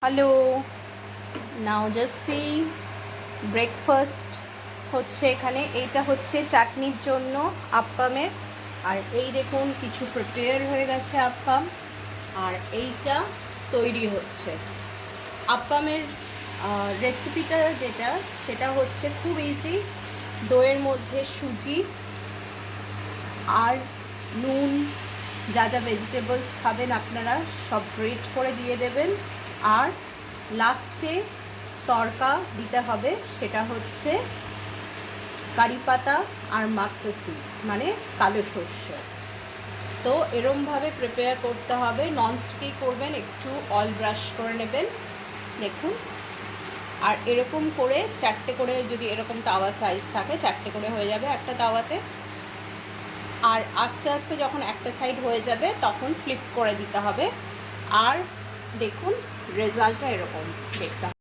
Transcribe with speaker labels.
Speaker 1: Hello, নাও just see breakfast হচ্ছে এখানে। এইটা হচ্ছে চাটনির জন্য আপ্পামের। আর এই দেখুন কিছু প্রিপেয়ার হয়ে গেছে আপ্পাম, আর এইটা তৈরি হচ্ছে আপ্পামের। রেসিপিটা সেটা হচ্ছে খুব ইজি। দইয়ের মধ্যে সুজি আর নুন, যা যা ভেজিটেবলস খাবেন আপনারা সব গ্রেট করে দিয়ে দেবেন। আর লাস্টে তড়কা দিতে হবে, সেটা হচ্ছে কারি পাতা আর মাস্টার্ড সিডস মানে কালো সর্ষে। তো এরমভাবে প্রিপেয়ার করতে হবে। ননস্টিকই করবেন, একটু অয়েল ব্রাশ করে নেবেন দেখুন। আর এরকম করে চারটে করে, যদি এরকম তাওয়া সাইজ থাকে চারটে করে হয়ে যাবে একটা তাওয়াতে। আর আস্তে আস্তে যখন একটা সাইড হয়ে যাবে তখন ফ্লিপ করে দিতে হবে। আর দেখুন রেজাল্টটা এরকম দেখতে হবে।